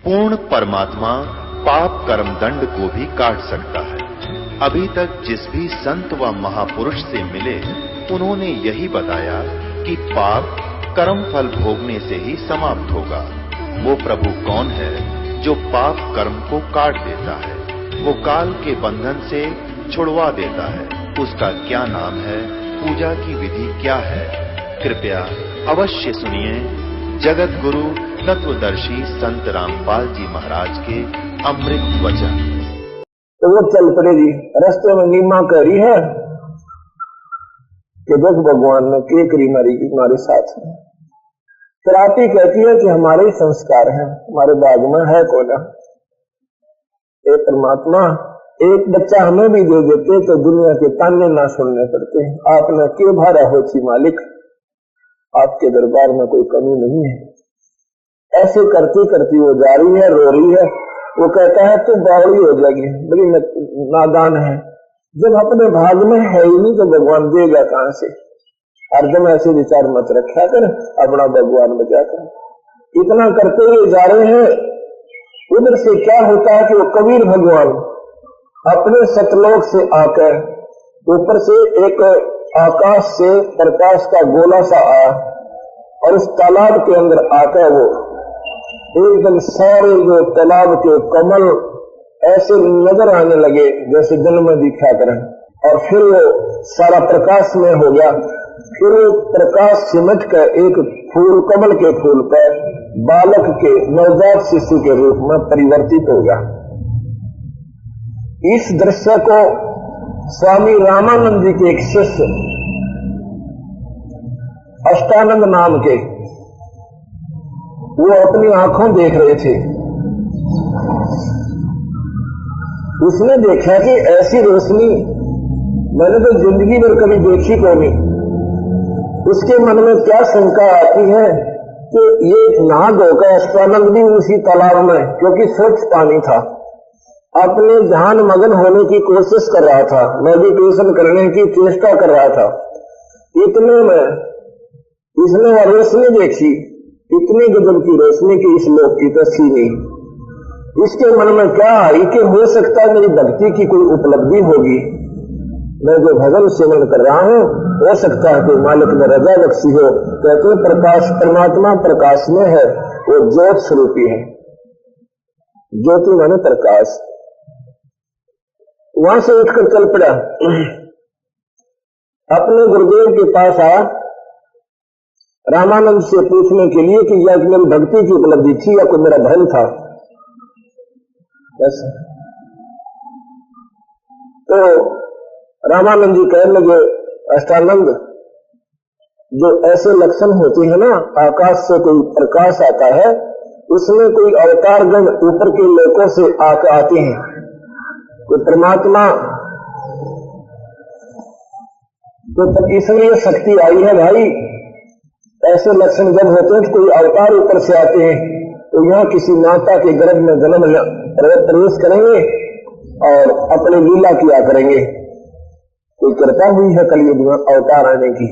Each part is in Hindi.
पूर्ण परमात्मा पाप कर्म दंड को भी काट सकता है। अभी तक जिस भी संत व महापुरुष से मिले, उन्होंने यही बताया कि पाप कर्म फल भोगने से ही समाप्त होगा। वो प्रभु कौन है जो पाप कर्म को काट देता है, वो काल के बंधन से छुड़वा देता है। उसका क्या नाम है, पूजा की विधि क्या है? कृपया अवश्य सुनिए जगत गुरु तत्वदर्शी संत रामपाल जी महाराज के अमृत वचन। तो वो चल पड़ेगी। रास्ते में नीमा कह रही है कि देख भगवान ने के करी हमारे साथ। फिर आप ही कहती है कि हमारे ही संस्कार हैं, हमारे बाग में है कौन? एक परमात्मा एक बच्चा हमें भी दे देते तो दुनिया के ताने ना सुनने पड़ते। आपने क्यों भारा हो छी मालिक, आपके दरबार में कोई कमी नहीं है। ऐसे करती करती वो जा रही है, रो रही है। वो कहता है तू बावड़ी हो जाएगी, बड़ी नादान है। जब अपने भाग में है ही नहीं तो भगवान देगा कहां से? हरदम ऐसे विचार मत रखा कर, अपना भगवान बचा कर। इतना करते हुए जा रहे हैं, उधर से क्या होता है कि वो कबीर भगवान अपने सतलोक से आकर ऊपर से एक आकाश से प्रकाश का गोला सा आया और उस तालाब के अंदर आकर वो एकदम सारे जो तालाब के कमल ऐसे नजर आने लगे जैसे जल में दिखा करें। और फिर वो सारा प्रकाश में हो गया। फिर वो प्रकाश सिमट कर एक फूल, कमल के फूल पर बालक के नवजात शिशु के रूप में परिवर्तित हो गया। इस दृश्य को स्वामी रामानंद जी के एक शिष्य अष्टानंद नाम के, वो अपनी आंखों देख रहे थे। उसने देखा कि ऐसी रोशनी मैंने तो जिंदगी भर कभी देखी को नहीं। उसके मन में क्या शंका आती है कि ये नहा धोकर अष्टानंद भी उसी तालाब में, क्योंकि स्वच्छ पानी था, अपने ध्यान मगन होने की कोशिश कर रहा था, मेडिटेशन करने की चेष्टा कर रहा था। इतने में इसने रोशनी देखी, इतनी गजब की रोशनी की इस लोक की तो थी नहीं। इसके मन में क्या आई कि हो सकता है मेरी भक्ति की कोई उपलब्धि होगी, मैं जो भजन सेवन कर रहा हूं, हो सकता है कि मालिक ने रजा बख्शी हो। कहते प्रकाश, परमात्मा प्रकाश में है, वो ज्योत स्वरूपी है। ज्योति माने प्रकाश। वहां से उठकर चल पड़ा, अपने गुरुदेव के पास आया रामानंद से पूछने के लिए कि यह मेरी भक्ति की उपलब्धि थी या कोई मेरा भ्रम था। ऐसा तो रामानंद जी कहने लगे, अष्टानंद, जो ऐसे लक्षण होते हैं ना, आकाश से कोई प्रकाश आता है, उसमें कोई अवतार गण ऊपर के लोकों से आते हैं। कोई परमात्मा तो ईश्वरीय शक्ति आई है भाई। ऐसे लक्षण जब होते हैं कि कोई अवतार ऊपर से आते हैं तो यहाँ किसी माता के गर्भ में जन्म प्रवेश करेंगे और अपनी लीला किया करेंगे। कोई कृपा हुई है कलयुग में अवतार आने की।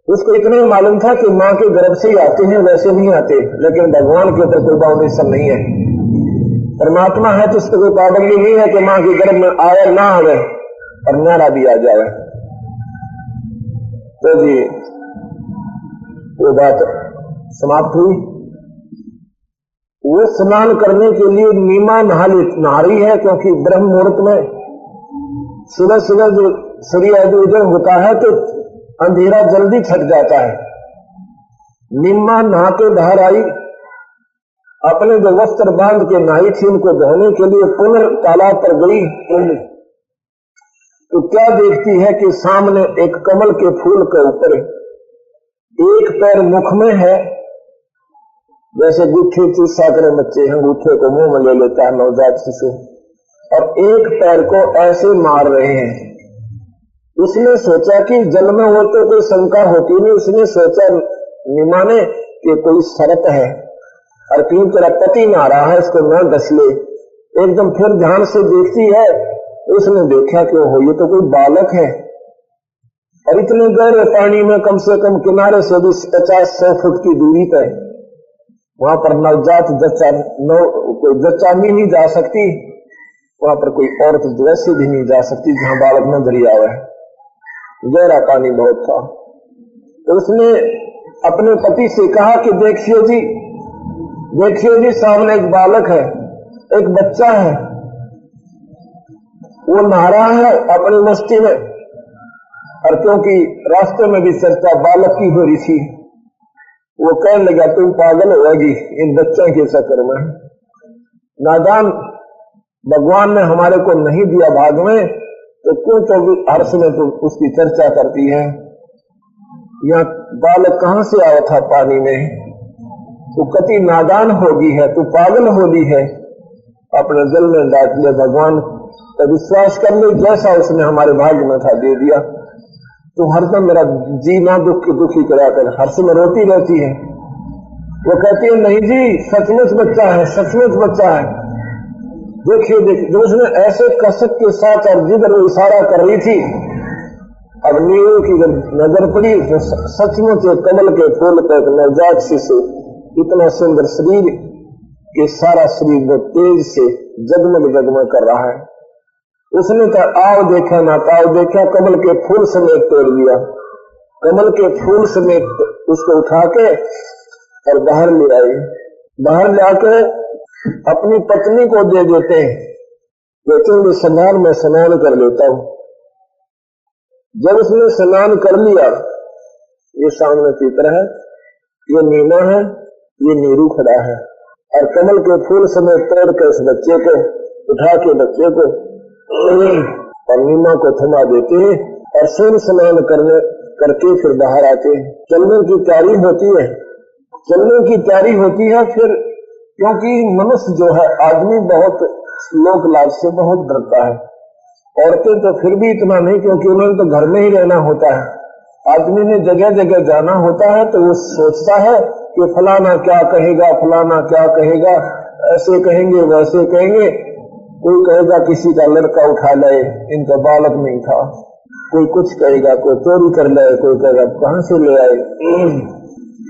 उसको इतना ही मालूम था कि माँ के गर्भ से ही आते हैं, वैसे नहीं आते। लेकिन भगवान के ऊपर कोई बाउंडेशन नहीं है। परमात्मा है तो उसको कोई पाबंदी नहीं है कि माँ के गर्भ में आए ना आवे और न्यारा भी आ जाए। तो जी वो बात समाप्त हुई। वो स्नान करने के लिए नीमा नहा रही है, क्योंकि ब्रह्म मुहूर्त में सुबह सुबह जो सूर्य उदय होता है तो अंधेरा जल्दी छट जाता है। नीमा नहा के बाहर आई, अपने जो वस्त्र बांध के नहाई थी उनको धोने के लिए पुनः तालाब पर गई। तो क्या देखती है कि सामने एक कमल के फूल के ऊपर एक पैर मुख में है, जैसे गुट्ठी चूसा करे बच्चे हैं, अंगूठे को मुंह में ले लेता है नवजात शिशु, और एक पैर को ऐसे मार रहे हैं। उसने सोचा कि जल में हो तो कोई शंका होती नहीं। उसने सोचा नीमा ने कि कोई शर्त है और क्यों तेरा पति ना रहा है, इसको न डस ले। एकदम फिर ध्यान से देखती है, उसने देखा कि हो ये तो कोई बालक है, और इतने गहरे पानी में कम से कम किनारे से भी 50-100 फुट की दूरी पर वहां पर नवजात कोई जच्चा भी नहीं जा सकती, वहां पर कोई औरत वैसे भी नहीं जा सकती जहां बालक न दरिया है। गहरा पानी बहुत था। तो उसने अपने पति से कहा कि देखिए जी सामने एक बालक है, एक बच्चा है, वो नहा रहा है अपनी मस्ती में। और क्योंकि रास्ते में भी चर्चा बालक की हो रही थी, वो कहने लगा तुम पागल होगी इन बच्चों के चक्कर में, नादान भगवान ने हमारे को नहीं दिया भाग में, तो क्यों तो हर समय तो उसकी चर्चा करती है। यह बालक कहां से आया था पानी में, तू कति नादान होगी है, तू पागल होगी है, अपने दिल में डांट ले, भगवान का विश्वास कर ले, जैसा उसने हमारे भाग्य में था दे दिया। तू हरदम मेरा जीना दुखी कराकर हर समय रोती रहती है। वो कहती है नहीं जी सचमुच बच्चा है, सचमुच बच्चा है। देखिए जो उसने ऐसे कसक के साथ और जिधर वो इशारा कर रही थी, अब नीरू की जब नजर पड़ी सचमुच कमल के फूल पर एक नवजात शिशु इतना सुंदर शरीर के सारा शरीर में तेज से जगमग कर रहा है। उसने कहा आओ देखा ना ताओ देखा, कमल के फूल समेत तोड़ दिया, कमल के फूल समेत उसको उठा के और बाहर ले आई। बाहर लाके अपनी पत्नी को दे देते हैं, कहते हैं स्नान में स्नान कर लेता हूं। जब उसने स्नान कर लिया, ये सामने चित्र है, ये नीमा है, ये नीरू खड़ा है, और कमल के फूल समेत तोड़ कर इस बच्चे को उठा के बच्चे को और नीमा को थमा देते हैं और सूर्य स्नान करके फिर बाहर आते हैं। चलने की तैयारी होती है फिर, क्योंकि मनुष्य जो है आदमी बहुत लोक लाभ से बहुत डरता है, औरतें तो फिर भी इतना नहीं, क्योंकि उन्हें तो घर में ही रहना होता है। आदमी ने जगह जगह जाना होता है तो वो सोचता है कि फलाना क्या कहेगा, फलाना क्या कहेगा, ऐसे कहेंगे वैसे कहेंगे। कोई कहेगा किसी का लड़का उठा लाए, इनका बालक नहीं था, कोई कुछ कहेगा, कोई चोरी कर लाए, कोई कहेगा कहां से ले आए।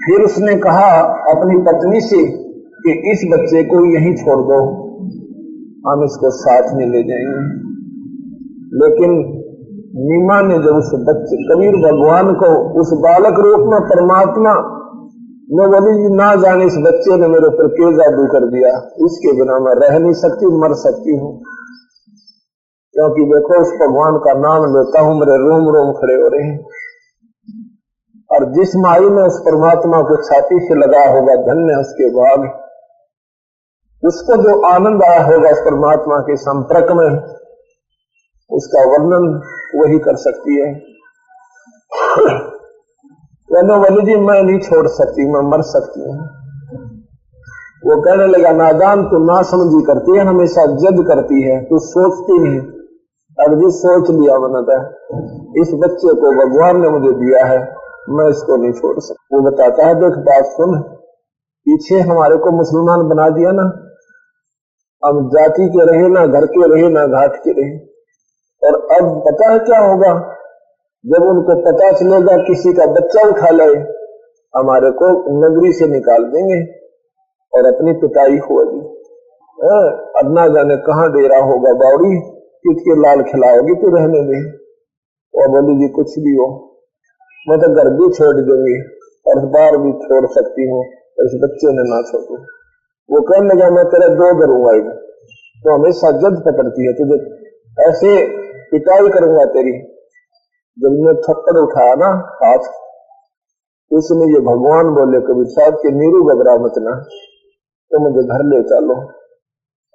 फिर उसने कहा अपनी पत्नी से कि इस बच्चे को यहीं छोड़ दो, हम इसको साथ में ले जाएंगे। लेकिन नीमा ने जब उस बच्चे कबीर भगवान को उस बालक रूप में परमात्मा मैं बोली ना जाने इस बच्चे ने मेरे ऊपर क्या जादू कर दिया, इसके बिना मैं रह नहीं सकती, मर सकती हूँ। क्योंकि देखो उस भगवान का नाम लेता हूं, मेरे रोम रोम खड़े हो रहे हैं। और जिस माई ने उस परमात्मा को छाती से लगा होगा, धन्य उसके भाग, उसको जो आनंद आया होगा इस परमात्मा के संपर्क में, उसका वर्णन वही कर सकती है। वली जी मैं नहीं छोड़ सकती, मैं मर सकती हूँ। वो कहने लगा नादान तू ना समझी करती है, हमेशा जज करती है, तू सोचती नहीं। अब जी सोच लिया बनता है, इस बच्चे को भगवान ने मुझे दिया है, मैं इसको नहीं छोड़ सकती। वो बताता है देख बात सुन, पीछे हमारे को मुसलमान बना दिया ना, अब जाति के रहे ना घर के रहे ना घाट के रहे, और अब पता है क्या होगा, जब उनको पता चलेगा किसी का बच्चा उठा लाए, हमारे को नगरी से निकाल देंगे और अपनी पिटाई होगी। अब ना जाने कहाँ डेरा होगा, बावड़ी कित के लाल खिलाओगी तू, रहने दे। और बोली जी कुछ भी हो, मैं तो घर भी छोड़ दूंगी और बार भी छोड़ सकती हूँ, इस बच्चे ने ना छोड़ू। वो कहने लगा मैं तेरा दो करूंगा, तो हमेशा जद पकड़ती है, तुझे ऐसे पिटाई करूंगा तेरी। जब मैं थप्पड़ उठाया ना हाथ, उसमें ये भगवान बोले कबीर साहब के नीरू घबरा मत ना, तो मुझे घर ले चलो,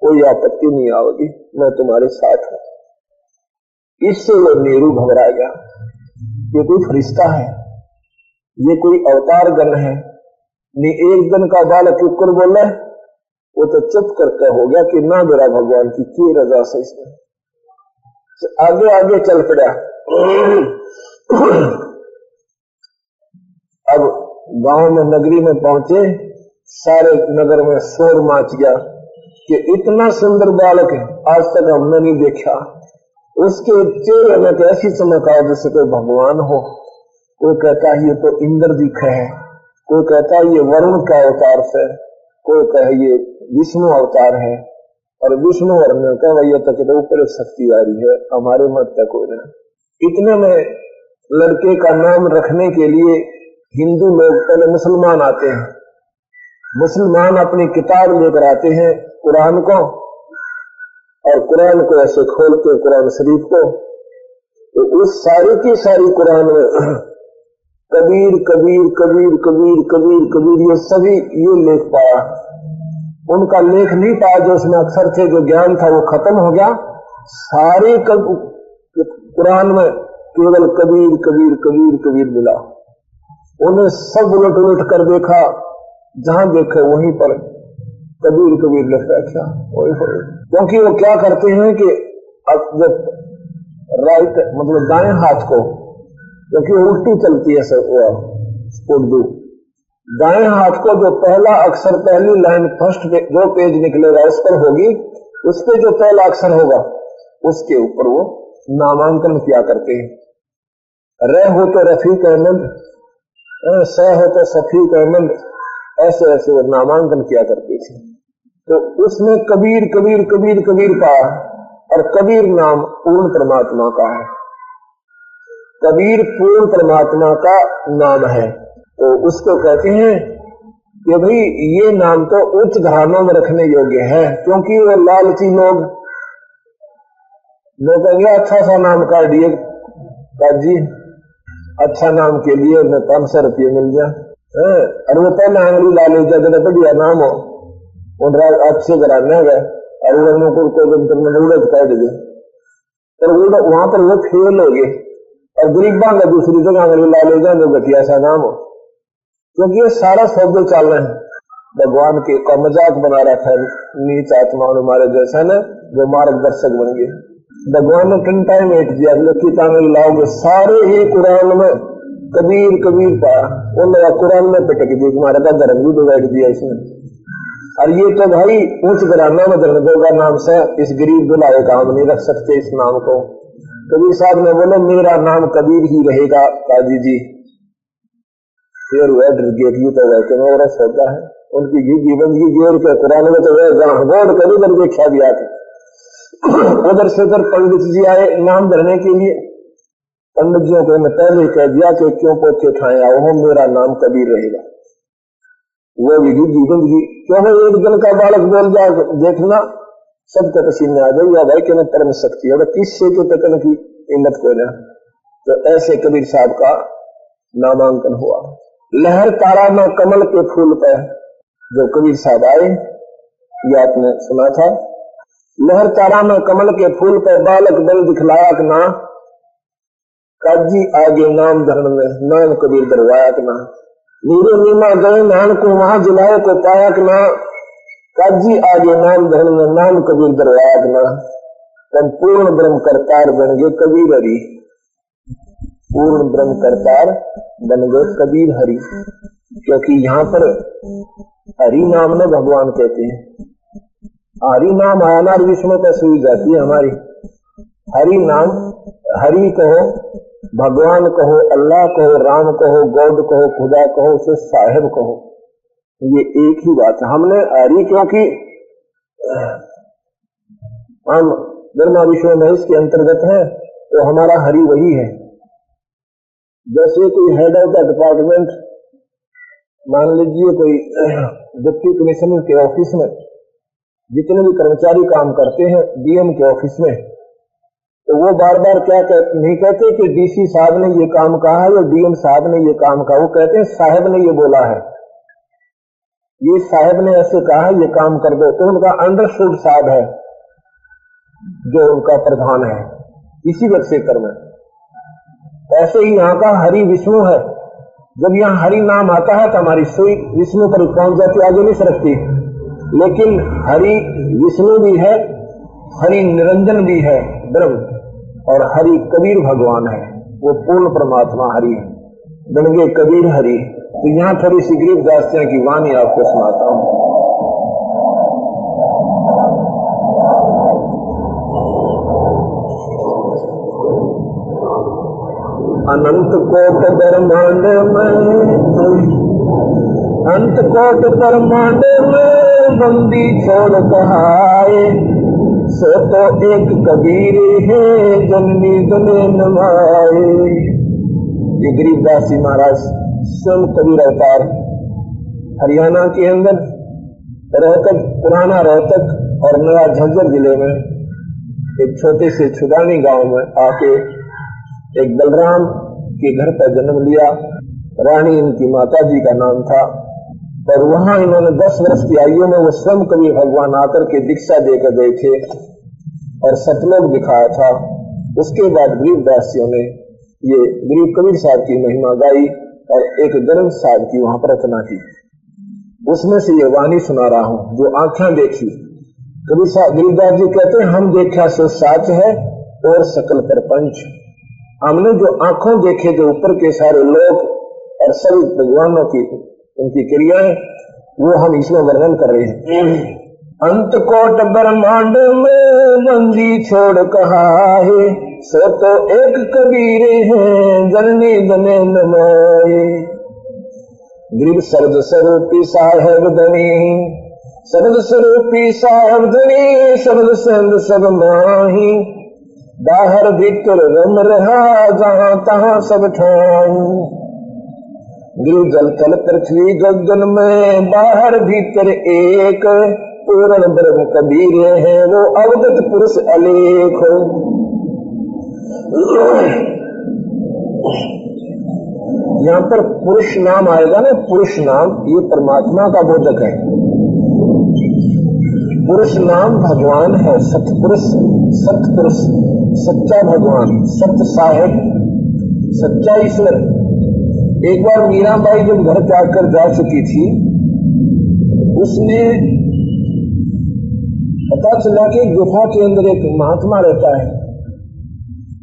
कोई आपत्ति नहीं आएगी, मैं तुम्हारे साथ हूं। इससे वो नीरू घबरा गया, ये कोई फरिश्ता है, ये कोई अवतार गण है, नहीं एक दिन का बालक ऊपर बोला, वो तो चुप करके हो गया कि ना मेरा भगवान की क्यों रजा से इसमें। तो आगे आगे चल पड़ा। अब गांव में नगरी में पहुंचे, सारे नगर में शोर मच गया कि इतना सुंदर बालक है आज तक हमने नहीं देखा। उसके चेहरे में तो ऐसी चमक आ जैसे कोई भगवान हो। कोई कहता है ये तो इंद्र दिख है, कोई कहता है ये वरुण का अवतार से, कोई कहे ये विष्णु अवतार है, और विष्णु वर्णन का वही तक तो ऊपर शक्ति आ रही है, हमारे मत तक कोई नहीं। इतने में लड़के का नाम रखने के लिए हिंदू लोग पहले मुसलमान आते हैं, मुसलमान अपनी किताब लेकर आते हैं कुरान को, और कुरान को ऐसे खोलते कुरान शरीफ को, तो उस सारी की सारी कुरान में कबीर कबीर कबीर कबीर कबीर कबीर ये सभी ये लेख पाया। उनका लेख नहीं पाया, जो उसमें अक्षर थे, जो ज्ञान था वो खत्म हो गया। सारे कुरान में केवल कबीर कबीर कबीर कबीर मिला। उन्हें सब उलट उलट कर देखा, जहां देखे वहीं पर कबीर कबीर लिख रखा। क्योंकि वो क्या करते हैं कि अब जब राइट मतलब दाएं हाथ को, क्योंकि उल्टी चलती है सब उर्दू, दाएं हाथ को जो पहला अक्षर पहली लाइन फर्स्ट जो पेज निकलेगा उस पर होगी, उस पे जो पहला अक्षर होगा उसके ऊपर वो नामांकन किया करते हैं। र हो तो रफीक अहमद, स हो तो सफीक अहमद, ऐसे ऐसे वो नामांकन किया करते थे। तो उसमें कबीर कबीर कबीर कबीर का, और कबीर नाम पूर्ण परमात्मा का है। कबीर पूर्ण परमात्मा का नाम है, तो उसको कहते हैं कि भाई ये नाम तो उच्च घरानों में रखने योग्य है, क्योंकि वो लालची लोग कहेंगे अच्छा सा नाम काट दिए काजी, अच्छा नाम के लिए उन्हें 500 रुपये मिल जाए, और वो पहले आंगली ला ले जाए बढ़िया नाम हो, उन अच्छे घराने गए और उन्होंने को उड़द काट दिए, पर वहां पर वो फेल हो गए, और गरीबा का दूसरी जगह आंगली ला ले जाए जो घटिया सा नाम हो। क्योंकि ये सारा सौदे चल रहे हैं भगवान के का मजाक बना रखा है नीच आत्मा हमारे जैसा न, जो मार्गदर्शक बन गए। भगवान ने किन टाइम एट दिया, लकी आंगली लाओगे, सारे ही कुरान में कबीर कबीर पाया, उन्होंने कुरान में पिटक दी, तुम्हारे का धर्म भी बिगाड़ दिया इसने। और ये तो भाई उच्च घराना में धर्मदेव का नाम से इस गरीब दुलारे का हम नहीं रख सकते इस नाम को। कबीर साहब ने बोले मेरा नाम कबीर ही रहेगा काजी जी, फिर वह गिरगी तो वह के मेरा सोचा है उनकी जीवन की गेर के कुरान में तो वह गोड कभी कर देखा दिया था। उधर से उधर पंडित जी आए नाम धरने के लिए, पंडित जियों को पहले कह दिया कि क्यों पोथे खाए आओ, मेरा नाम कबीर रहेगा। वो भी जीवन की क्यों एक दिन का बालक बोल जाए देखना सबके पसीने आ जाए, या भाई के तरह शक्ति है 30 से के तक की हिम्मत को ना। तो ऐसे कबीर साहब का नामांकन हुआ। लहर तारा में कमल के फूल पर जो कबीर साहब आए, ये आपने सुना था। लहर तारा में कमल के फूल पर बालक बल दिखलाया कि ना, काजी आगे नाम धरण में नाम कबीर दरवाया कि ना, नीरो नीमा गए नान को वहां जिलाए को पाया कि ना, काजी आगे नाम धरण में नाम कबीर दरवाया कि ना, तब पूर्ण ब्रह्म करतार बन गए कबीर हरि, पूर्ण ब्रह्म करतार बन गए कबीर हरि। क्योंकि यहाँ पर हरि नाम ने भगवान कहते हैं, हरि नाम आनार विष्णु पर सुई जाती है हमारी। हरि नाम, हरि कहो, भगवान कहो, अल्लाह कहो, राम कहो, गॉड कहो, खुदा कहो, उसे साहेब कहो, ये एक ही बात है। हमने हरि क्योंकि हम ब्रह्मा विष्णु महेश के अंतर्गत है, तो हमारा हरि वही है। जैसे कोई हेड ऑफ द डिपार्टमेंट, मान लीजिए कोई डिप्टी कमिश्नर के ऑफिस में जितने भी कर्मचारी काम करते हैं डीएम के ऑफिस में, तो वो बार बार क्या नहीं कहते कि डीसी साहब ने ये काम कहा है या डीएम साहब ने ये काम कहा, वो कहते हैं साहब ने ये बोला है, ये साहब ने ऐसे कहा है, ये काम कर दो। तो उनका अंडरस्टूड साहब है जो उनका प्रधान है इसी क्षेत्र में। ऐसे ही यहाँ का हरि विष्णु है। जब यहाँ हरि नाम आता है तो हमारी सुई विष्णु पर पहुंच जाती, आगे नहीं सरकती। लेकिन हरि विष्णु भी है, हरि निरंजन भी है ब्रह्म, और हरि कबीर भगवान है, वो पूर्ण परमात्मा हरि है, बन गए कबीर हरि। तो यहाँ थोड़ी सी गरीबदास की वाणी आपको सुनाता हूँ। अनंत कोट ब्रह्मांड में, अंत कोट ब्रह्मांड में बंदी छोड़ कहाए, सो तो एक कबीर है जननी जने नमाए। ये गरीबदास जी महाराज स्वयं कबीर अवतार हरियाणा के अंदर रोहतक, पुराना रोहतक और नया झज्जर जिले में एक छोटे से छुदानी गांव में आके एक बलराम के घर पर जन्म लिया। रानी इनकी माता जी का नाम था और वहां इन्होंने 10 वर्ष की आयु में वो स्वयं कबीर भगवान आकर के दीक्षा देकर गए थे और सतलोक दिखाया था। उसके बाद गरीबदास जी ने ये गरीब कबीर साहब की महिमा गाई और एक ग्रंथ साहब की वहां पर रचना की। उसमें से ये वाणी सुना रहा हूं जो आंखें देखी। कबीर साहब गरीबदास जी कहते हैं, हम देखा सो साच है और सकल प्रपंच। हमने जो आंखों देखे जो ऊपर के सारे लोग और सभी भगवानों की उनकी क्रियाएं वो हम इसमें वर्णन कर रहे हैं। अंत कोट ब्रह्मांड में बंदी छोड़ कहा है, सो तो एक कबीर है जननी जने नमाए। गरीब सर्द स्वरूपी साहेब धनी, सर्द स्वरूपी साहेब धनी, सर्द संद सब माही। बाहर भीतर रम रहा जहां तहां सब ठाई। गिर जल तल पृथ्वी गगन में बाहर भीतर एक, पूर्ण ब्रह्म कबीर है वो अवगत पुरुष अलेख। यहाँ पर पुरुष नाम आएगा ना, पुरुष नाम ये परमात्मा का बोधक है। पुरुष नाम भगवान है, सतपुरुष, सतपुरुष, सच्चा भगवान, सत्य साहेब, सच्चा ईश्वर। एक बार मीराबाई जब घर जाकर जा चुकी थी, उसने पता चला कि गुफा के अंदर एक महात्मा रहता है,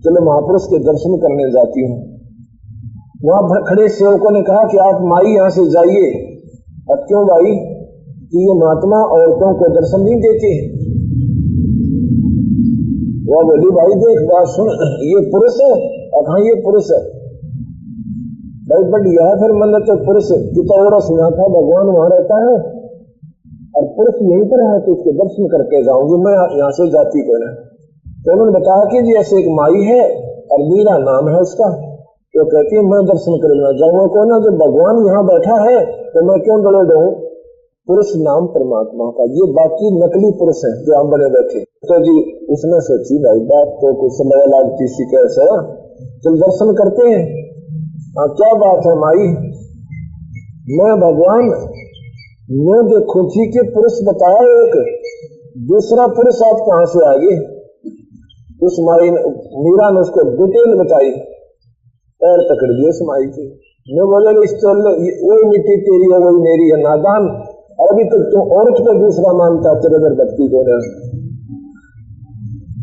चलो महापुरुष के दर्शन करने जाती हूँ। वहां खड़े सेवकों ने कहा कि आप माई यहाँ से जाइए। अब क्यों भाई? कि ये महात्मा औरतों को दर्शन नहीं देते। वह बोली भाई देख बात सुन, ये पुरुष है और हाँ ये पुरुष है भाई, बढ़िया है। फिर मैंने तो पुरुष कितना और सुना था भगवान वहां रहता है और पुरुष यहीं पर है, तो उसके दर्शन करके जाऊंगी मैं, यहाँ से जाती को ना। तो उन्होंने बताया कि जी ऐसे एक माई है और मीरा नाम है उसका, तो कहती है मैं दर्शन करना जाऊंगा को ना, जब भगवान यहाँ बैठा है तो मैं क्यों डरे रहूं। पुरुष नाम परमात्मा का, ये बाकी नकली पुरुष है जो हम बने बैठे। तो जी उसने सोची भाई बात तो कुछ नया लागती सी कैसे, चल दर्शन करते हैं। हाँ क्या बात है माई, मैं भगवान मैं देखो थी कि पुरुष बताया एक, दूसरा पुरुष आप कहां से आ गए। उस माई मीरा ने उसको डिटेल बताई, पैर पकड़ दिए उस माई के। मैं बोले इस चल वही मिट्टी तेरी है वही मेरी है नादान, अभी तक तो औरत को दूसरा मानता तेरे घर भक्ति को ना।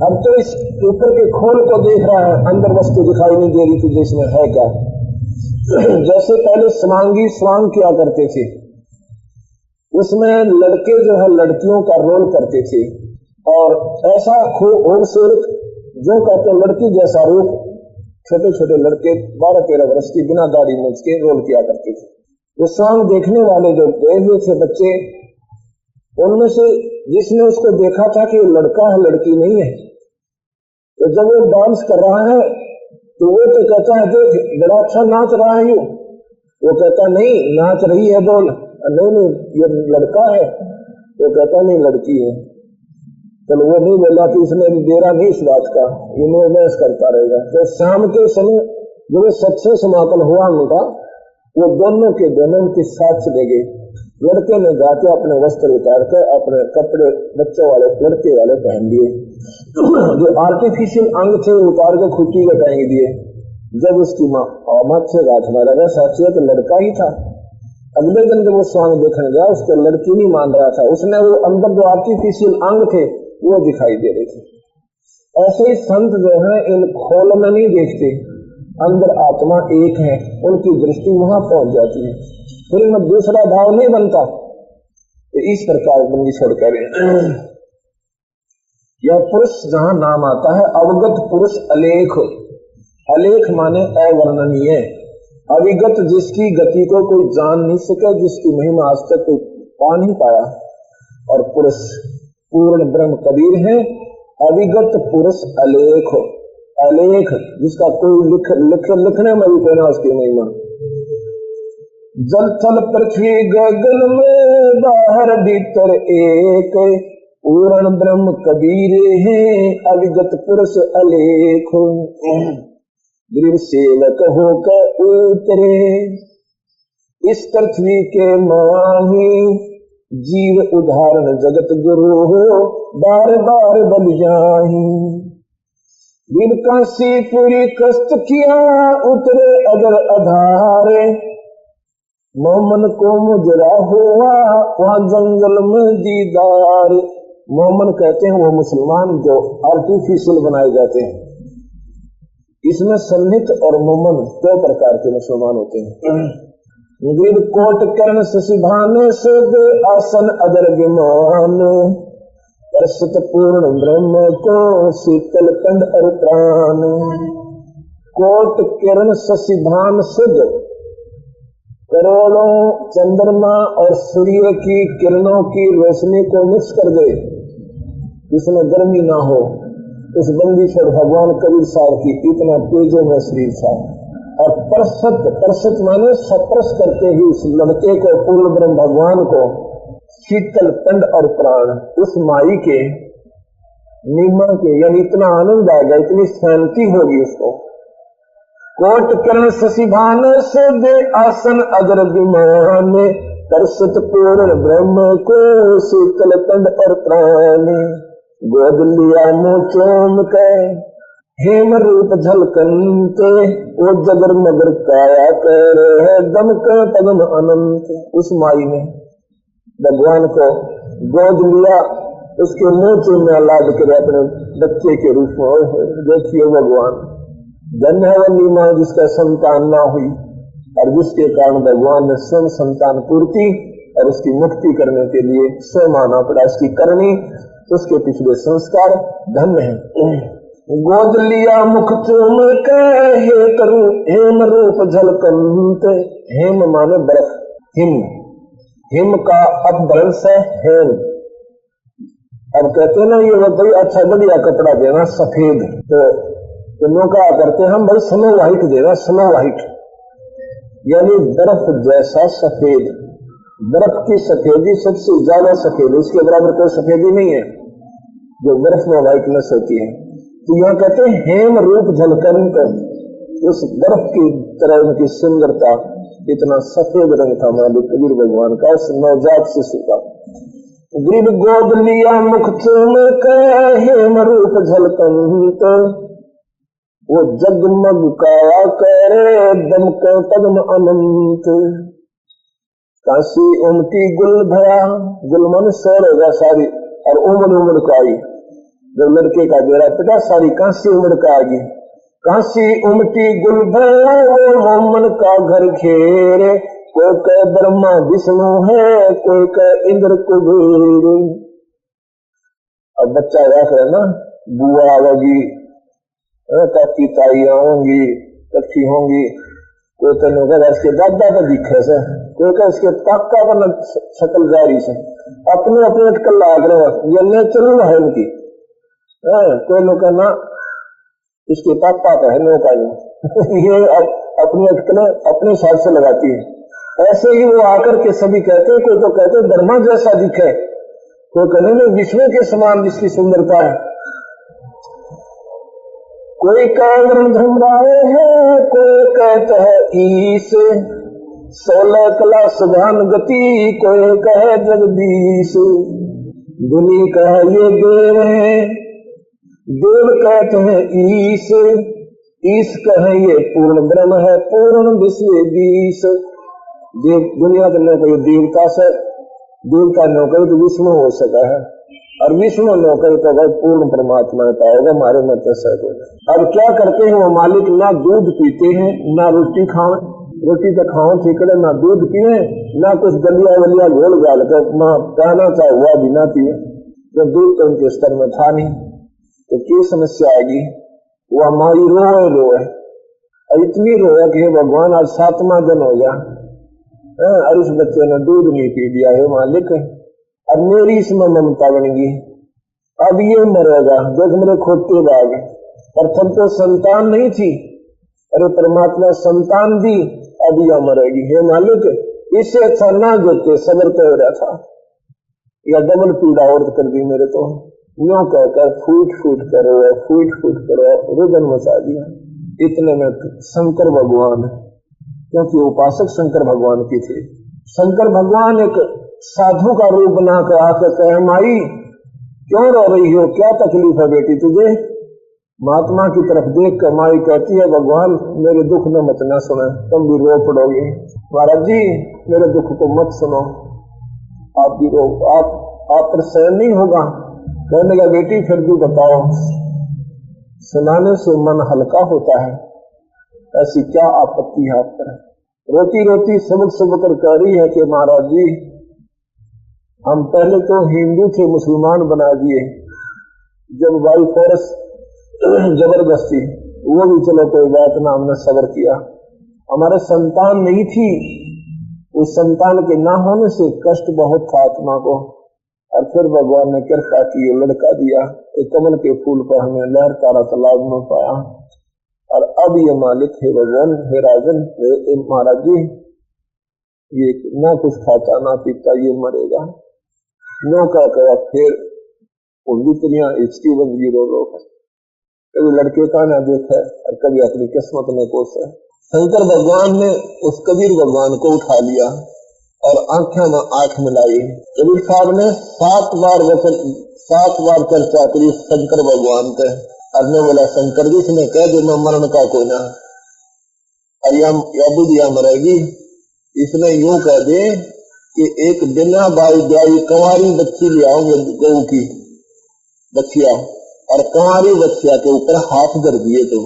अब तो इस ऊपर के खोल को देख रहा है, अंदर वस्तु दिखाई नहीं दे रही थी जिसमें है क्या। जैसे पहले स्वांगी स्वांग किया करते थे, उसमें लड़के जो है लड़कियों का रोल करते थे और ऐसा खूबसूरत जो कहते लड़की जैसा रूप छोटे छोटे लड़के 12-13 वर्ष की बिना दाढ़ी मूंछ के रोल किया करते थे। वो स्वांग देखने वाले जो गए हुए थे बच्चे, उनमें से जिसने उसको देखा था कि वो लड़का है लड़की नहीं है, तो जब वो डांस कर रहा है तो वो तो कहता है देख बड़ा अच्छा नाच रहा है यू, वो कहता नहीं नाच रही है बोल, नहीं ये लड़का है, वो कहता नहीं लड़की है। चलो वो नहीं बोला कि उसने डेरा नहीं इस बात का, इन्हें बहस करता रहेगा। तो शाम के समय जब सत्संग समापन हुआ उनका, वो दोनों के दोनों उनके साथ चले गए। लड़के ने जाके अपने वस्त्र उतार कर अपने कपड़े बच्चों वाले लड़के वाले पहन लिए, जो आर्टिफिशियल अंग थे उतार के खुटी के टांग दिए। जब उसकी माँ से गाठ मारा गया साक्षी तो लड़का ही था। अगले दिन जब वो स्वांग देखने गया उसको लड़की नहीं मान रहा था, उसने वो अंदर जो आर्टिफिशियल अंग थे वो दिखाई दे रहे थे। ऐसे ही संत जो है इन खोल में नहीं देखते, अंदर आत्मा एक है, उनकी दृष्टि वहां पहुंच जाती है, फिर इनमें दूसरा भाव नहीं बनता। तो इस प्रकार बंदी छोड़कर यह पुरुष जहां नाम आता है अवगत पुरुष अलेख, अलेख माने अवर्णनीय, अविगत जिसकी गति को कोई जान नहीं सके, जिसकी महिमा आज तक कोई पा नहीं पाया, और पुरुष पूर्ण ब्रह्म कबीर है। अविगत पुरुष अलेख, अलेख जिसका कोई लिखने में भी कहना उसकी महिमा। जल थल पृथ्वी गगन में बाहर भीतर एक, पूर्ण ब्रह्म कबीर है अविगत पुरुष अलेख। गृह सेवक होकर उतरे इस पृथ्वी के माही, जीव उदाहरण जगत गुरु हो बार बार बल जाही। दिन काशी पूरी कष्ट किया उतरे अगर आधारे, मोमन को मुजरा हुआ वहाँ जंगल में दीदार। मोमन कहते हैं वो मुसलमान जो आर्टिफिशियल बनाए जाते हैं। इसमें सन्निहित और मोमन दो प्रकार के मुसलमान होते हैं। गिर कोट कर्ण शशिभाने से दे आसन अदर विमान, परसत पूर्ण ब्रह्म को शीतल कंड और प्राण। कोट किरण शशिभान सिद्ध, करोड़ों चंद्रमा और सूर्य की किरणों की रोशनी को मिक्स कर दे, इसमें गर्मी ना हो। उस बंदीश्वर भगवान कबीर साहब की इतना तेजो में शरीर था। और परसत माने सप्रस करके ही उस लड़के को, पूर्ण ब्रह्म भगवान को शीतल कंड और प्राण, उस माई के नीमा के, यानी इतना आनंद आएगा, इतनी शांति होगी उसको। कोट कर्ण शशिभान से दे आसन अगर विमान, परसत पूर्ण ब्रह्म को शीतल कंड और प्राण। गोद लिया मोचोम के हेम रूप झलकंते, वो जगर मगर काया कर है दम का पदम अनंत। उस माई ने भगवान को गोद लिया, उसके मोचे में लाद कर अपने बच्चे के रूप में। देखिए भगवान धन्य है वही माँ जिसका संतान ना हुई, और जिसके कारण भगवान ने स्वयं संतान पूर्ति और उसकी मुक्ति करने के लिए स्वयं आना पड़ा। इसकी करनी उसके पिछले संस्कार धन्य है। गोद लिया मुख चूम के हे करूं हेम रूप झलकंत। हेम माने बर्फ, हिम, हिम का अपभ्रंश है हेम। अब कहते ना ये भाई अच्छा बढ़िया कपड़ा देना सफेद, तो लोग क्या करते हम भाई स्नो व्हाइट देना, स्नो व्हाइट यानी बर्फ जैसा सफेद। बर्फ की सफेदी सबसे ज्यादा सफेद, उसके बराबर कोई सफेदी नहीं है जो बर्फ में व्हाइटनेस होती है। तो यहाँ कहते हैं हेम रूप झलकंत, उस बर्फ की तरह उनकी सुंदरता, इतना सफेद रंग था मालिक कबीर भगवान का उस नवजात शिशु का। गिर गोद लिया मुख चूम के हेम रूप झलकंत, वो जगमग काया करे दम के पद्म अनंत। काशी उमटी गुल भया, गुल मन सैर होगा सारी, और उमड़ का आई जब लड़के का बेरा पिता सारी काशी उमड़ का आगी। काशी उमटी गुल भया वो मोमन का घर घेरे, कोई कह ब्रह्मा विष्णु है कोई कह इंद्र कुबेर। अब बच्चा रख है ना, बुआ आवेगी, काकी ताई आऊंगी, कच्ची होंगी, कोई तो इसके दादा का दिखे से, कोई का इसके काका का शक्ल जारी से, अपने अपने अटकल लाग रहे हो, ये नेचुरल है इनकी। कोई लोग ना इसके पापा का है नो का ये अपनी अटकलें अपने हिसाब से लगाती है। ऐसे ही वो आकर के सभी कहते हैं, कोई तो कहते हैं ब्रह्मा जैसा दिखे, कोई कहने में विष्णु के समान जिसकी सुंदरता है। कोई कह धर्मराय है, कोई कहता है ईश, 16 कला सुधान गति, कोई कहे जगदीश। दुनी कहे ये देव है, देव कहते हैं ईश, ईश कहे ये पूर्ण ब्रह्म है, पूर्ण विश्व दीश। देव दुनिया के न कहे देवता से, देवता न कहे तो विष्णु हो सका है, और विष्णु न कहे तो भाई पूर्ण परमात्मा पाएगा हमारे मत से। अब क्या करते हैं वो मालिक, ना दूध पीते हैं ना रोटी खाओ, रोटी तो खाओ ठीक है, ना दूध पिए ना कुछ दलिया वलिया घोल गाल कर कहना चाहे हुआ भी ना पिए, तो दूध तो उनके स्तर में था नहीं। तो क्या समस्या आएगी, वह माई रोए रोए और इतनी रोया कि भगवान आज 7वां दिन हो गया और इस बच्चे ने दूध नहीं पी दिया है मालिक, और मेरी इसमें ममता बन गई, अब ये मरेगा। देख मेरे खोटे बाग, प्रथम तो संतान नहीं थी, अरे परमात्मा संतान दी, अब यह मरेगी। हे मालिक, इससे अच्छा ना देते, सबर तो हो रहा था, या डबल पीड़ा और कर दी मेरे तो। यूं कहकर फूट फूट करो रुदन मचा दिया। इतने में शंकर भगवान, क्योंकि उपासक शंकर भगवान की थे, शंकर भगवान एक साधु का रूप बनाकर आकर कहे, माई क्यों रो रही हो, क्या तकलीफ है बेटी तुझे? महात्मा की तरफ देख कर माई कहती है, भगवान मेरे दुख में मत ना सुने, तुम भी रो पड़ोगे। महाराज जी मेरे दुख को मत सुनो, आप भी रो, आप पर सहन नहीं होगा। कहने लगा, बेटी फिर भी बताओ, सुनाने से मन हल्का होता है, ऐसी क्या आपत्ति है आप पर? रोती रोती सबक कर कह रही है कि महाराज जी हम पहले तो हिंदू थे, मुसलमान बना दिए, जब भाई फोर्स जबरदस्ती, वो भी चलो कोई बात ना, हमने सब्र किया। हमारे संतान नहीं थी, उस संतान के ना होने से कष्ट बहुत था आत्मा को, और फिर भगवान ने कृपा की, लड़का दिया, एक कमल के फूल पर हमें लहर तारा तालाब में पाया। और अब ये मालिक है भगवान, हे राजन, हे महाराज जी, ये ना कुछ खाता ना पीता, ये मरेगा। नो का कहा फिर उंगलियां इसकी बंदी रो कभी लड़के का ना देखा और कभी अपनी किस्मत में कोसा। शंकर भगवान ने उस कबीर भगवान को उठा लिया और आंखें में आंख मिलाई। कबीर साहब ने 7 बार चर्चा करी शंकर भगवान के, और ने बोला, शंकर जी इसने कह दो मैं मरण का कोई ना, या बुढ़िया मरेगी। इसने यूं कह दे कि एक बिना बाई ब्याई कंवारी बच्ची ले आओगे, गऊ की बच्चिया, और कंवारी बच्चिया के ऊपर हाथ धर दिए तो,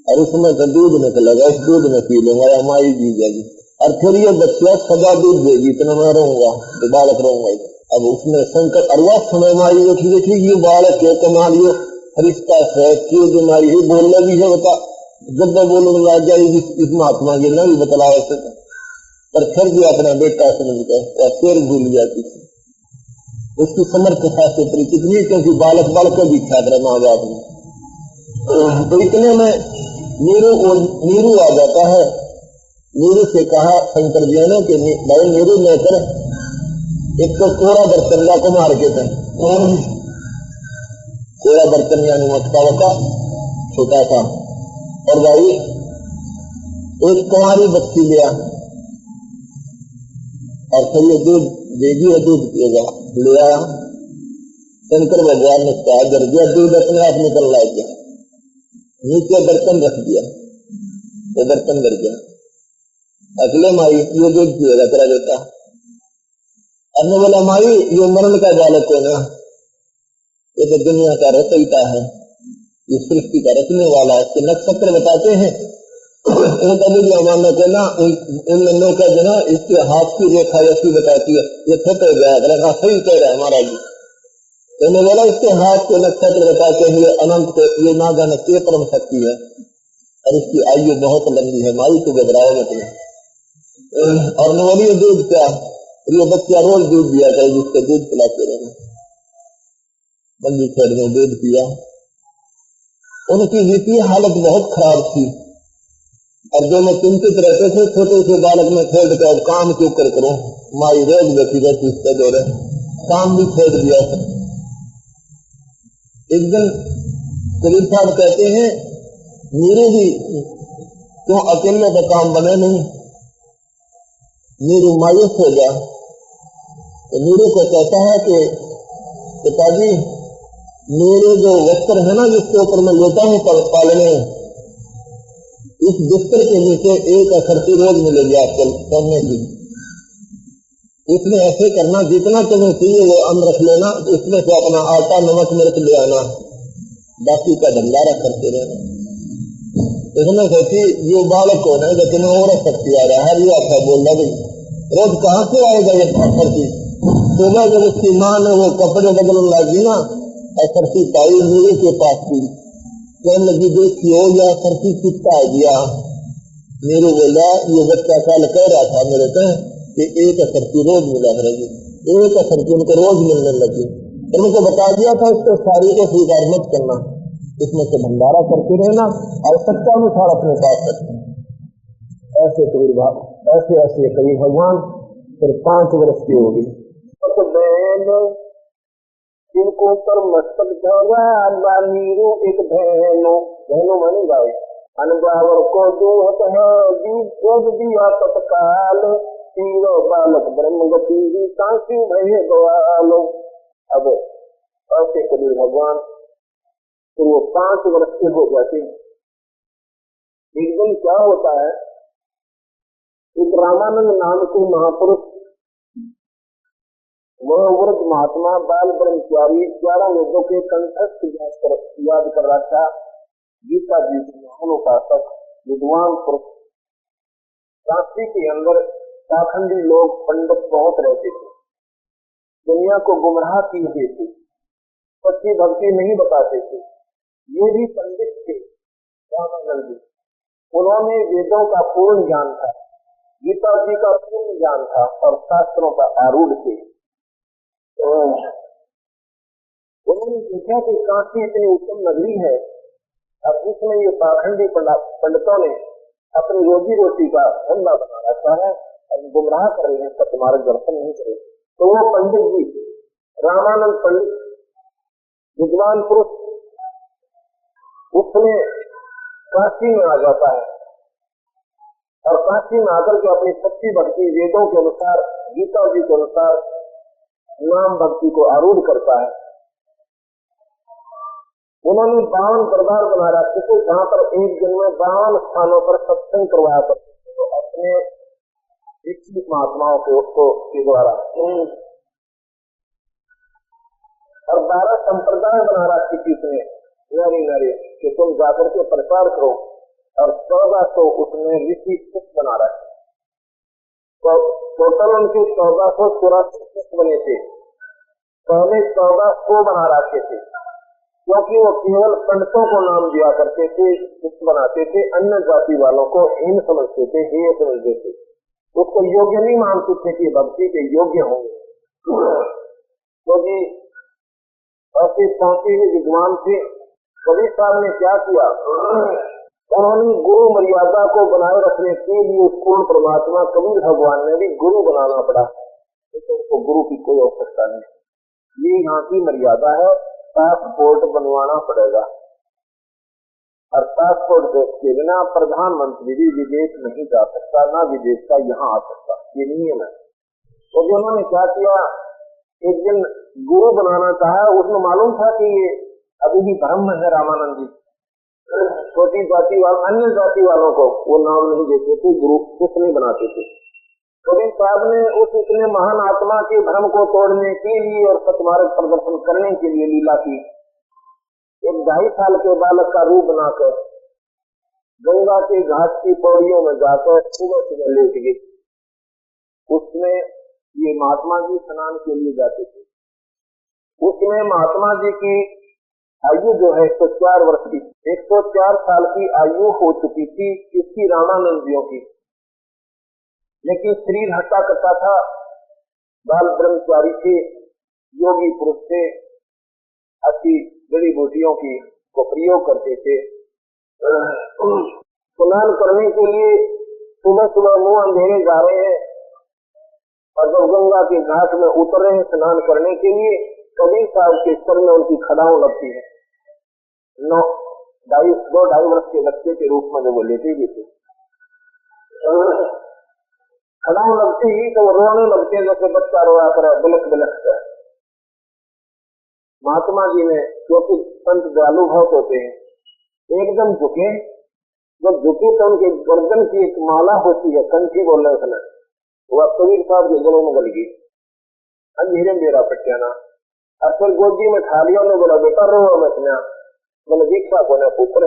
और उसमें तो दूध निकलेगा, इस दूध में पी लूंगा या माई जी जाएगी, और फिर ये बच्चिया सदा दूध देगी, इतना मैं रहूंगा तो बालक रहूंगा। अब उसने शंकर अरवा सुने मारी देखी ये बालक के कमाल, ये फरिश्ता है, क्यों बीमारी है, बोलने भी है, बता जब मैं बोलने लग जाएगी इस महात्मा के नहीं बतलाए, पर फिर भी अपना बेटा समझकर फिर भूल जाती थी। उसकी समर्थता से परिचित नहीं, क्योंकि बालक भी ख्याल रहे माँ बाप ने। तो इतने में नीरू आ जाता है। नीरू से कहा शंकर जी ने कि भाई नीरू मैं कर एक तो कोरा बर्तन ला को मार के थे, कोरा बर्तन यानी मटका वका छोटा सा, और भाई एक कुंवारी बच्ची लिया और फिर ये दूध देगी और दूध पिएगा, ले आया। शंकर भगवान ने कहा कर दिया, दूध अपने आप निकल ला गया, नीचे बर्तन रख दिया, तो बर्तन गिर गया। अगले माई ये दूध पिएगा तेरा बेटा। अन्य बोला माई ये मरण का बालक को ना, ये तो दुनिया का रचयिता है, ये सृष्टि का रचने वाला है, इसके नक्षत्र बताते हैं। मानना को ना इन लोगों का जो ना इसके हाथ की रेखा ऐसी बताती है, ये फट गया सही कह रहा है महाराज जी। तो मैंने बोला इसके हाथ के नक्षत्र बताते हैं, ये अनंत को ये ना जाने के परम शक्ति है, और इसकी आयु बहुत लंबी है, माई को घबराओ मतलब। और न बोलिए दूध क्या, ये बच्चा रोज दूध दिया था, जिसके दूध पिलाते रहे, बंदी खेड़ में दूध पिया। उनकी वित्तीय हालत बहुत खराब थी, और जो मैं चिंतित रहते थे छोटे से बालक में खेल कर काम क्यों कर करूं, माई रोज बैठी रहती इसके दौरे, काम भी खेल दिया। एक दिन कबीर साहब कहते हैं नीरू भी क्यों अकेले का काम बने नहीं, नीरू मायूस हो गया। तो नीरू को कहता है कि पिताजी मेरे जो वस्त्र है ना जिसके ऊपर मैं लेता हूँ पालने, इस बिस्तर के नीचे एक अखरती रोज मिलेगी आपको सोने की, इसमें ऐसे करना जितना तुम्हें चाहिए वो अन्न रख लेना, इसमें से अपना आटा नमक मिर्च ले आना, बाकी का भंडारा करते रहना। इसमें कहती ये बालक कौन है जो तुम्हें और शक्ति आ रहा है, ये अच्छा बोल रहा भाई रोज कहाँ से आएगा ये अखरती। सुबह जब उसकी माँ ने वो कपड़े बदलने लगी ना, अखरती पाई नीरू के पास थी, कहने लगी देखियो या सरसी चित्ता आ गया। मेरे बोला ये बच्चा कल कह रहा था मेरे को कि एक सरसी रोज मिला करेगी, एक सरसी उनको रोज मिलने लगी। उनको बता दिया था इसको सारी को स्वीकार मत करना, इसमें से भंडारा करते रहना, आवश्यकता अनुसार अपने पास रखना। ऐसे कबीर भाव ऐसे ऐसे कबीर भगवान फिर 5 वर्ष की होगी। इनको पर मस्तक धरा नीरू एक बहनो बहनो मानी गाय अनजावर को दूहत है जोग दिया तत्काल तीनों बालक ब्रह्म गति कांसी भये गवालो। अब ऐसे कबीर भगवान तो वो 5 वर्ष के हो जाते। एक दिन क्या होता है, एक रामानंद नाम के महापुरुष वह वृद्ध महात्मा बाल ब्रह्मचारी 11 वेदों के कंठस्थ याद कर रहा था। गीता जी के महान उपासक विद्वान पुरुष। काशी के अंदर पाखंडी लोग पंडित बहुत रहते थे, दुनिया को गुमराह किए थे, सच्ची भक्ति नहीं बताते थे। ये भी पंडित थे रामानंद जी। उन्होंने वेदों का पूर्ण ज्ञान था, गीता जी का पूर्ण ज्ञान था और शास्त्रों का आरूढ़ थे। उन्होंने देखा कि काशी इतनी उत्तम नगरी है, अब इसमें ये पाखंडी पंडितों ने अपनी रोजी रोटी का धंधा बना रखा है और गुमराह कर रहे हैं, सत्यमार्ग दर्शन नहीं करे। तो वो पंडित जी रामानंद पंडित विद्वान पुरुष उसमें काशी में आ जाता है और काशी में आकर के अपनी सच्ची भक्ति वेदों के अनुसार गीता जी के अनुसार नाम भक्ति को आरूढ़ करता है। उन्होंने 52 दरबार बना रखे थे जहाँ पर एक दिन में 52 स्थानों पर सत्संग करवाया करते थे, तो अपने दीक्षित महात्माओं के द्वारा और 12 संप्रदाय बना रखी थी उसने नारी नारी कि तुम जाकर के प्रचार करो और 1400 उसमें ऋषि बना रखे। तो टोटल उनके 1484 बने थे। पहले 1400 बना रखे थे क्योंकि वो केवल पंडितों को नाम दिया करते थे, बनाते थे, अन्य जाति वालों को हीन समझते थे, हेय समझते थे, उसको योग्य नहीं मानते थे कि भक्ति के योग्य होंगे। तो जी ऐसे 34 विद्वान थे। कबीर साहब ने क्या किया, उन्होंने गुरु मर्यादा को बनाए रखने के लिए उस पूर्ण परमात्मा कबीर भगवान ने भी गुरु बनाना पड़ा, तो गुरु की कोई आवश्यकता नहीं। ये यहाँ की मर्यादा है, पासपोर्ट बनवाना पड़ेगा और पासपोर्ट के बिना प्रधानमंत्री भी विदेश नहीं जा सकता, ना विदेश का यहाँ आ सकता, ये नियम है। तो उन्होंने क्या किया, एक दिन गुरु बनाना चाहा, उसमें मालूम था कि ये अभी भी ब्रह्म है रामानंद जी, छोटी जाति वाले अन्य जाति वालों को वो नाम नहीं देते थे, गुरु कुछ नहीं बनाते थे। कबीर साहब ने उस इतने महान आत्मा के भ्रम को तोड़ने के लिए और सतमार्ग प्रदर्शन करने के लिए लीला की। एक 2.5 साल के बालक का रूप बनाकर गंगा के घाट की पौड़ियों में जाकर सुबह सुबह लेट गए। उसमें ये महात्मा जी स्नान के लिए जाते थे। उसमें महात्मा जी की आयु जो है 104 वर्ष की, 104 साल की आयु हो चुकी थी इसकी रामानंद जियों की, लेकिन शरीर हटा करता था। बाल ब्रह्मचारी थे, योगी पुरुष थे, अच्छी जड़ी बूटियों की को प्रयोग करते थे। स्नान करने के लिए सुबह सुबह मुंह अंधेरे जा रहे हैं और जब गंगा के घाट में उतर रहे हैं स्नान करने के लिए, कबीर साहब के सर में उनकी खड़ाऊ लगती है। 2-2.5 वर्ष के बच्चे के रूप में जब वो लेते भी थे, खड़ाऊ लगती ही तो रोने लगते हैं जैसे बच्चा रोया करे, बिलख बिलख कर। महात्मा जी ने, क्योंकि संत दयालु बहुत होते हैं, एकदम झुके। जब झुके तो उनके गर्दन की एक माला होती है, कंठी बोल रहे उसने, वह कबीर साहब के गले में गल गई। अंधेरे मेरा पट्टियाना और फिर गोदी में खा लिया। उन्होंने बोला बेटा रो मत ना, बोले दीक्षा को पुत्र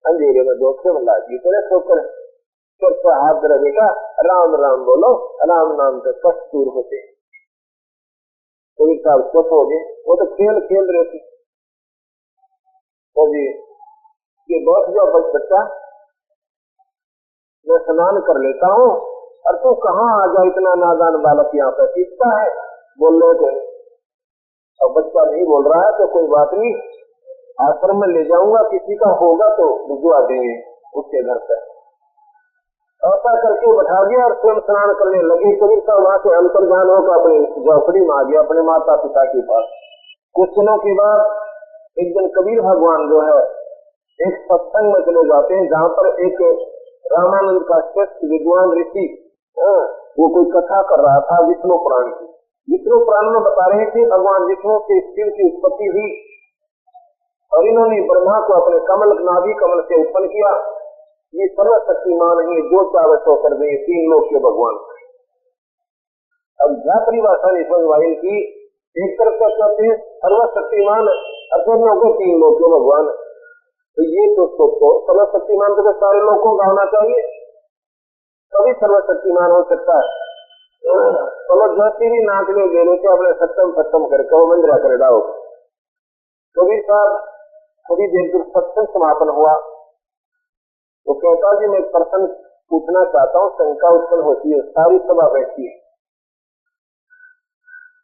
अंधेरे में दोखे में लागी तेरे ठोकर तो हाथ धरे बेटा राम राम बोलो, राम नाम से कष्ट दूर होते। कबीर साहब चुप हो गए, वो तो खेल खेल रहे थे। तो जी कि बैठ जाओ बच्चा, मैं स्नान कर लेता हूँ, और तू कहाँ आ जा, इतना नादान बालक यहाँ पे सीखता है, बोल रहे थे। अब बच्चा नहीं बोल रहा है तो कोई बात नहीं, आश्रम में ले जाऊंगा, किसी का होगा तो भिजवा देंगे उसके घर पे। ऐसा करके बैठा दिया और स्वयं स्नान करने लगे। कबीर साहब वहां से अंतर्ध्यान होकर अपनी झोपड़ी में आ गया, अपने माता पिता के पास। कुछ दिनों के बाद एक दिन कबीर भगवान जो है एक सत्संग में चले जाते हैं, जहाँ पर एक रामानंद का श्रेष्ठ विद्वान ऋषि वो कोई कथा कर रहा था विष्णु पुराण की। विष्णु पुराण में बता रहे थे भगवान विष्णु के शिव की उत्पत्ति हुई और इन्होंने ब्रह्मा को अपने कमल नाभि कमल से उत्पन्न किया। ये सर्वशक्तिमान ही जो चाहे सो कर देंगे, तीन लोग के भगवान। अब क्या परिभाषा नहीं समझ की, एक तरफ कहते हैं सर्वशक्तिमान, अपने को तीन लोग के भगवान। तो ये तो सोचो सर्वशक्तिमान तो सारे लोगों का होना चाहिए, तभी सर्वशक्तिमान हो सकता है। चलो जैसे भी नाच में दे लेते अपने सत्सम करके वो मंदिरा कर डाओ। कबीर साहब थोड़ी देर दूर सत्संग समापन हुआ तो कहता जी मैं एक प्रश्न पूछना चाहता हूँ, शंका उत्पन्न होती है, सारी सभा बैठी है।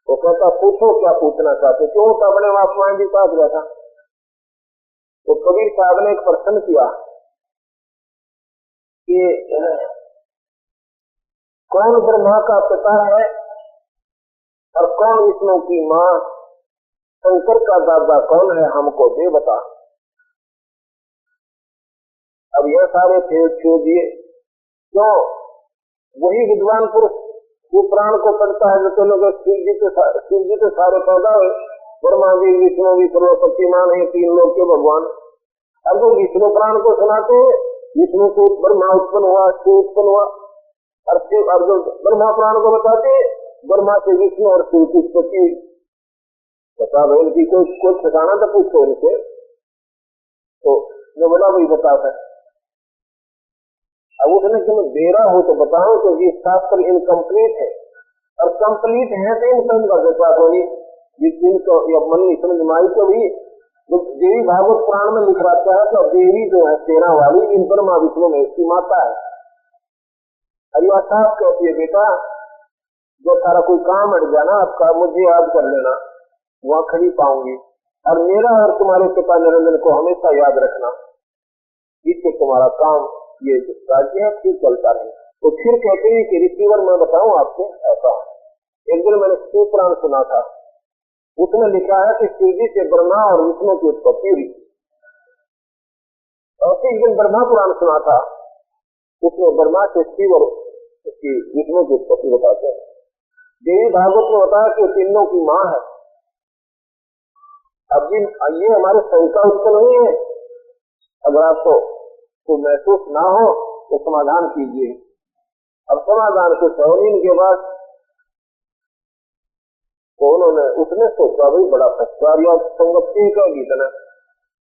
वो कहता पूछो क्या पूछना चाहते, क्यों तो अपने महात्माएं जी पास बैठा। तो कबीर साहब ने एक प्रश्न किया कि कौन ब्रह्मा का पिता है और कौन विष्णु की माँ, शंकर का दादा कौन है, हमको दे बता। अब यह सारे छोड़ दिए, क्यों वही विद्वान पुरुष वो प्राण को पढ़ता है, जो लोग शिव जी तो सारे पैदा हुए, ब्रह्मा जी विष्णु भी सर्वशक्तिमान है, तीन लोग के भगवान। अब वो विष्णु प्राण को सुनाते हैं, विष्णु से ब्रह्मा उत्पन्न हुआ, शिव उत्पन्न हुआ, और शिव और जो ब्रह्मा प्राण को बताते ब्रह्मा से विष्णु और शिव की उत्पत्ति। बता भाई इनकी कोई ठिकाना तो पूछो इनसे, तो जो बड़ा वही बताता है। अब उसने कि मैं दे रहा हूं तो बताऊं, तो ये शास्त्र इनकम्प्लीट है, और कंप्लीट है तो इन का विश्वास होगी। जिनको मन नहीं समझ में आई तो भी देवी भागवत पुराण में लिख रहा है तो देवी जो है सेना वाली इन ब्रह्मा विष्णु में इसकी माता है। अरिया साहब कहती है बेटा जो सारा कोई काम अट जाना आपका मुझे याद कर लेना, वहां खड़ी पाऊंगी, और मेरा और तुम्हारे पिता निरंजन को हमेशा याद रखना, इससे तुम्हारा काम ये राज्य है ठीक चलता है। तो फिर कहते हैं कि रिसीवर मैं बताऊं आपको, ऐसा एक दिन मैंने शिव पुराण सुना था, उसमें लिखा है कि शिव जी से ब्रह्मा और विष्णु की उत्पत्ति हुई। और एक दिन ब्रह्मा पुराण सुना था, उसमें ब्रह्मा से शिव और विष्णु की उत्पत्ति बताते हैं। देवी भागवत में बताया कि तीनों की माँ है। अब जी ये हमारे शंका उत्पन्न हुई है, अगर आपको तो महसूस ना हो तो समाधान कीजिए। अब समाधान को 100 दिन के बाद तो उन्होंने उसने सोचा भाई बड़ा फटकार या संगति का गीतना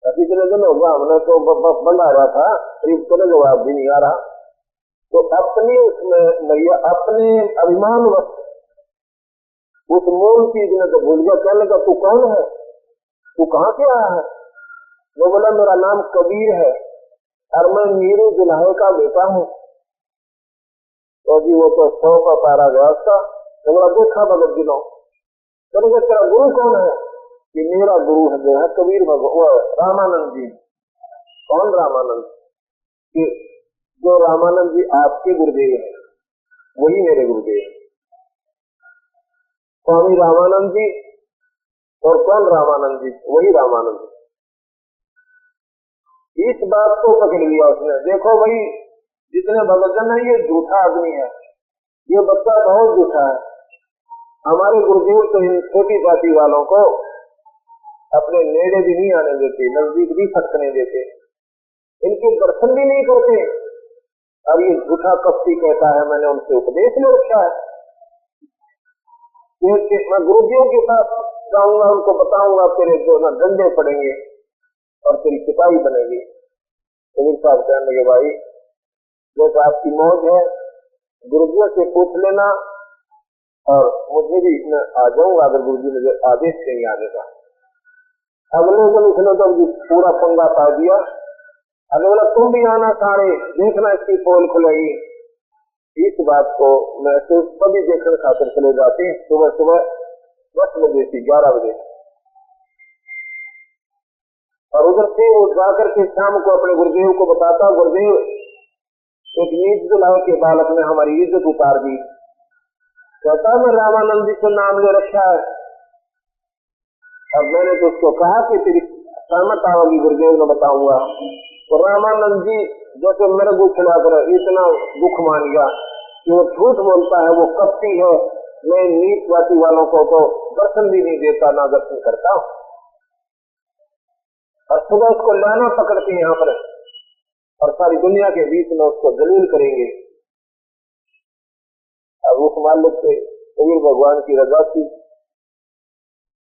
अभी इतने दिन होगा, हमने तो बना रहा था, करीब जवाब भी नहीं आ रहा। तो अपनी उसमें मैया अपने अभिमान उस मूल चीज ने तो भूल गया। कहने लगा तू कौन है, तू कहाँ से आया है? वो बोला मेरा नाम कबीर है और मैं नीरू दुल्हे का बेटा हूँ। तो जी वो तो 100 का पारा गया उसका। तो बोला देखा भगत दिनों, तो तेरा गुरु कौन है? कि मेरा गुरु है जो है कबीर भगवान रामानंद जी। कौन रामानंद? कि जो रामानंद जी आपके गुरुदेव है वही मेरे गुरुदेव है, स्वामी रामानंद जी। और कौन रामानंद जी? वही रामानंद जी। इस बात को पकड़ लिया उसने। देखो भाई जितने भगतजन है ये झूठा आदमी है, ये बच्चा बहुत झूठा है। हमारे गुरुदेव तो इन छोटी जाति वालों को अपने नेड़े भी नहीं आने देते, नजदीक भी फटकने देते, इनके दर्शन भी नहीं करते। और ये झूठा कपटी कहता है मैंने उनसे उपदेश ले रखा है। मैं गुरुदेव के पास जाऊंगा, उनको बताऊंगा तेरे जो ना डंडे पड़ेंगे और तेरी सिपाही बनेगी। कबीर साहब कहने लगे भाई जैसे आपकी मौज है गुरुदेव से पूछ लेना, और मुझे भी इसमें आ जाऊंगा अगर गुरुजी मुझे आदेश देंगे आने का। अगले दिन उसने तो पूरा पंगा पा दिया अरे बोला तुम भी आना सारे, देखना इसकी पोल खुलेगी। इस बात को महसूस सभी देखने खातिर चले जाते हैं। सुबह सुबह 10 बजे से 11 बजे, और उधर से वो जाकर के शाम को अपने गुरुदेव को बताता, गुरुदेव एक नीच दुलाए के बालक ने हमारी इज्जत उतार दी। कहता मैं रामानंद जी से नाम ले रखा है, और मैंने तो उसको कहा कि तेरी सहमत आओगी गुरुदेव ने बताऊंगा। तो रामानंद जी जैसे मेरे को खिलाकर इतना दुख मान गया कि वो झूठ बोलता है, वो कपटी है, मैं नीच जाति वालों को तो दर्शन भी नहीं देता, ना दर्शन करता। और सुबह उसको लाना पकड़ के यहाँ पर और सारी दुनिया के बीच में उसको जलील करेंगे। अब उस मालिक से कबीर भगवान की रजा थी।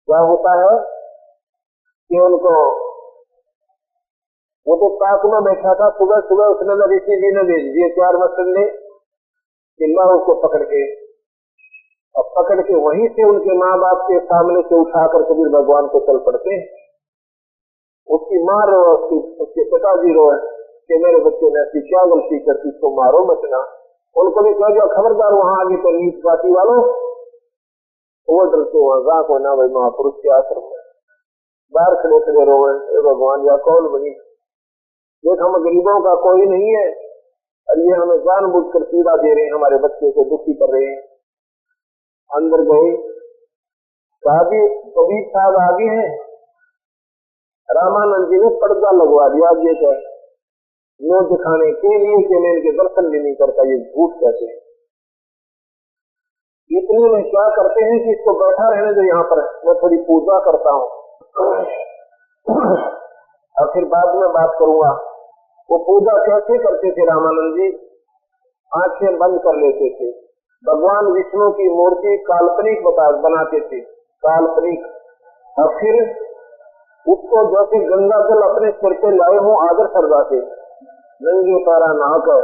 क्या होता है कि उनको, वो तो ताक में बैठा था, सुबह सुबह उसने ऋषि जी ने भेज दिए 4 मसल ने चिल्ला उसको पकड़ के, और पकड़ के वहीं से उनके माँ बाप के सामने से उठाकर कबीर भगवान को चल पड़ते। उसकी माँ रो, उसके पिताजी रो कि मेरे बच्चे ने ऐसी क्या गलती करती, इसको मारो मत ना। उनको भी कह दिया खबरदार वहां आगे तो नीच जाति वालों, वो डरते हुआ को ना भाई महापुरुष के आश्रम में बाहर खड़े खड़े रोवे, भगवान या कौन बनी, देख हम गरीबों का कोई नहीं है, और ये हमें जानबूझ कर पीड़ा दे रहे हैं, हमारे बच्चे को दुखी कर रहे हैं। अंदर गए, कबीर साहब आगे हैं, रामानंद जी ने पर्दा लगवा दिया ये कह नो दिखाने के लिए कि मैं इनके दर्शन भी नहीं करता, ये झूठ कहते हैं। इतने में क्या करते हैं कि इसको बैठा रहने दो यहाँ पर, मैं थोड़ी पूजा करता हूँ और फिर बाद में बात करूंगा। वो पूजा कैसे करते थे रामानंद जी? आंखें बंद कर लेते थे, भगवान विष्णु की मूर्ति काल्पनिक बनाते थे, काल्पनिक, और फिर उसको जैसे गंगा जल अपने सिर पे लाए हो आदर सरदाते, नंगे पैरा नहाकर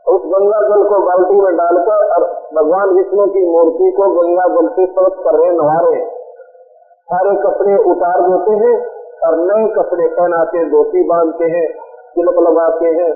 उस गंगा जल को बाल्टी में डालकर और भगवान विष्णु की मूर्ति को गंगा जल से स्वच्छ कर रहे, नहा रहे, सारे कपड़े उतार देते हैं और नए कपड़े पहनाते, धोती बांधते हैं, तिलक लगाते हैं।